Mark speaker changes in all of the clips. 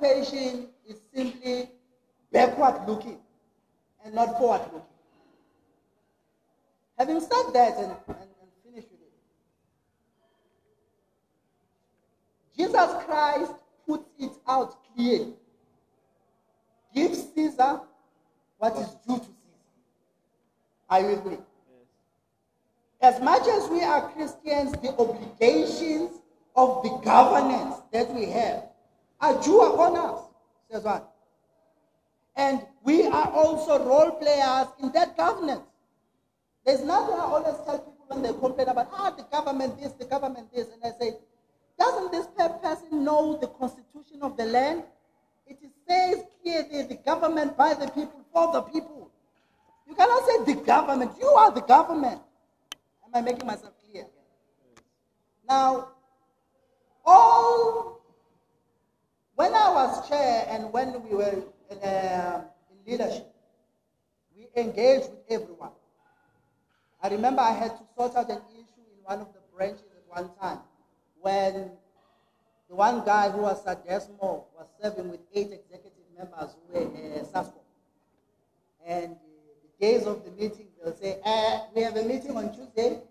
Speaker 1: occupation is simply backward looking and not forward looking. Having said that and finish with it, Jesus Christ puts it out clearly. Give Caesar what is due to Caesar. Are you with me? Yes. As much as we are Christians, the obligations of the governance that we have are due upon us, says one. And we are also role players in that governance. There's nothing I always tell people when they complain about, the government this, the government this, and I say, doesn't this person know the constitution of the land? It says clearly the government by the people, for the people. You cannot say the government. You are the government. Am I making myself clear? Now, when I was chair and when we were in leadership, we engaged with everyone. I remember I had to sort out an issue in one of the branches at one time when the one guy who was Sadesmo was serving with 8 executive members who were SASCO. And the days of the meeting, they'll say, we have a meeting on Tuesday,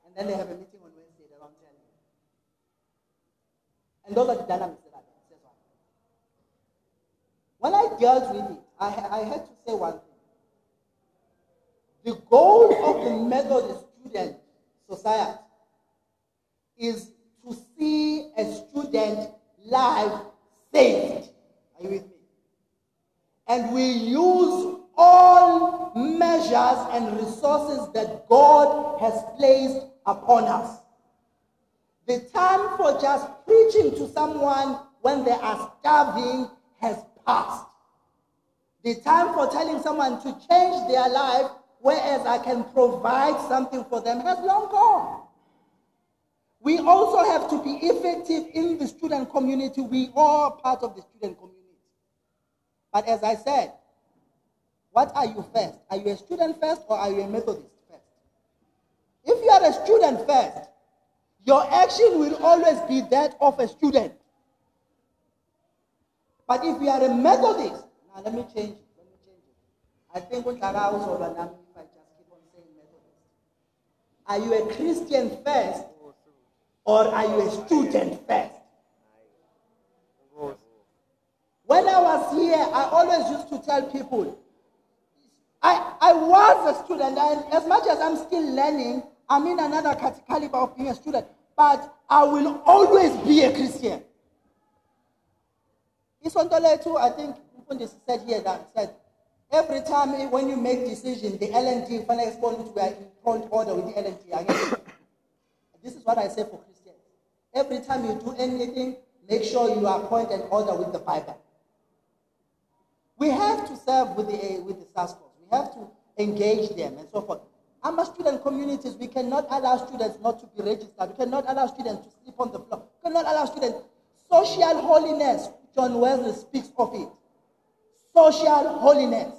Speaker 1: and then they have a meeting on Wednesday, they don't tell you. And those are the dynamics that happen. When I dealt with it, I had to say one thing. The goal of the Methodist student society is to see a student life saved. Are you with me? And we use all measures and resources that God has placed upon us. The time for just preaching to someone when they are starving has passed. The time for telling someone to change their life, whereas I can provide something for them, has long gone. We also have to be effective in the student community. We are part of the student community. But as I said, what are you first? Are you a student first or are you a Methodist first? If you are a student first, your action will always be that of a student. But if you are a Methodist, now let me change it. I think if I just keep on saying Methodist. Are you a Christian first or are you a student first? When I was here, I always used to tell people, I was a student, and as much as I'm still learning, I'm in another caliber of being a student, but I will always be a Christian. Isondole too, I think, said here that said, every time when you make decisions, the LNT, when I explain it, we are in front order with the LNT. This is what I say for Christians. Every time you do anything, make sure you are point and order with the Bible. We have to serve with the SASCOs. We have to engage them and so forth. Our student communities, we cannot allow students not to be registered. We cannot allow students to sleep on the floor. We cannot allow students. Social holiness, John Wesley speaks of it. Social holiness.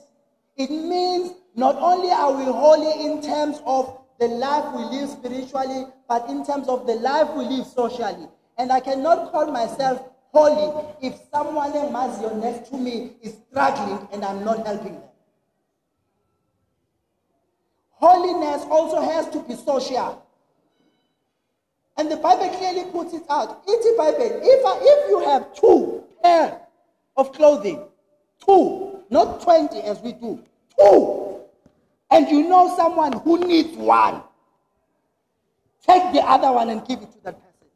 Speaker 1: It means not only are we holy in terms of the life we live spiritually, but in terms of the life we live socially. And I cannot call myself holy if someone in Mazio next to me is struggling and I'm not helping them. Holiness also has to be social. And the Bible clearly puts it out. It's Bible. If you have 2 pairs of clothing, 2, not 20 as we do, 2, and you know someone who needs 1, take the other one and give it to that person.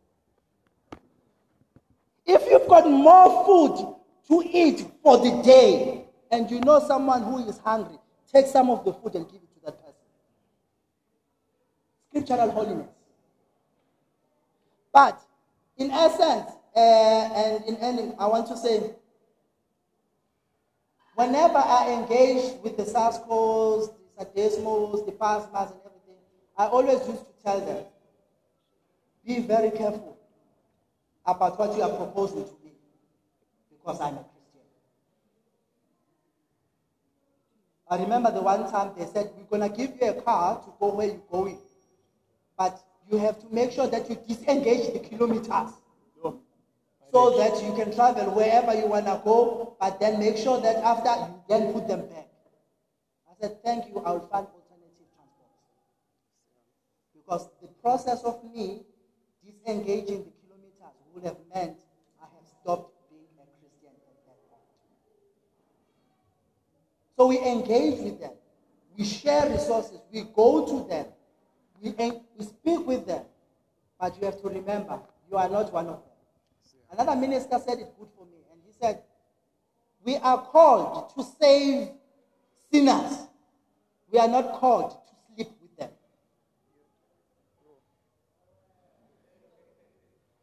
Speaker 1: If you've got more food to eat for the day, and you know someone who is hungry, take some of the food and give it to that person. Scriptural holiness. But in essence, and in ending, I want to say, whenever I engage with the SASCOs, the Sadesmos, the PASMAs and everything, I always used to tell them, be very careful about what you are proposing to me, because I'm a Christian. I remember the one time they said, we're going to give you a car to go where you're going, but you have to make sure that you disengage the kilometers. So so that you can travel wherever you want to go, but then make sure that after you then put them back. I said, thank you, I'll find alternative transport. Because the process of me disengaging the kilometers would have meant I have stopped being a Christian at that point. So we engage with them. We share resources. We go to them. We speak with them. But you have to remember, you are not one of them. Another minister said it good for me, and he said, we are called to save sinners. We are not called to sleep with them.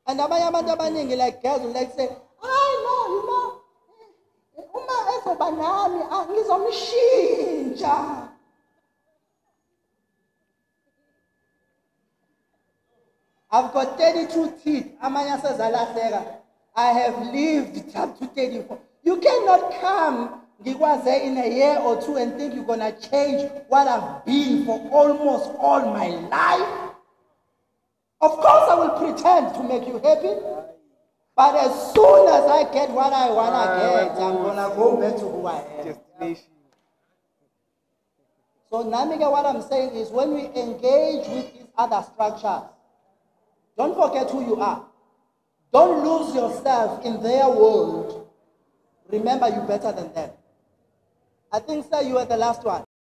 Speaker 1: And like girls will like say, I know, I've got 32 teeth. I have lived up to 34. You cannot come in a year or two and think you're going to change what I've been for almost all my life. Of course I will pretend to make you happy. But as soon as I get what I want to get, I'm going to go back to who I am. So Namika, what I'm saying is when we engage with these other structures, don't forget who you are. Don't lose yourself in their world. Remember, you're better than them. I think, sir, you were the last one.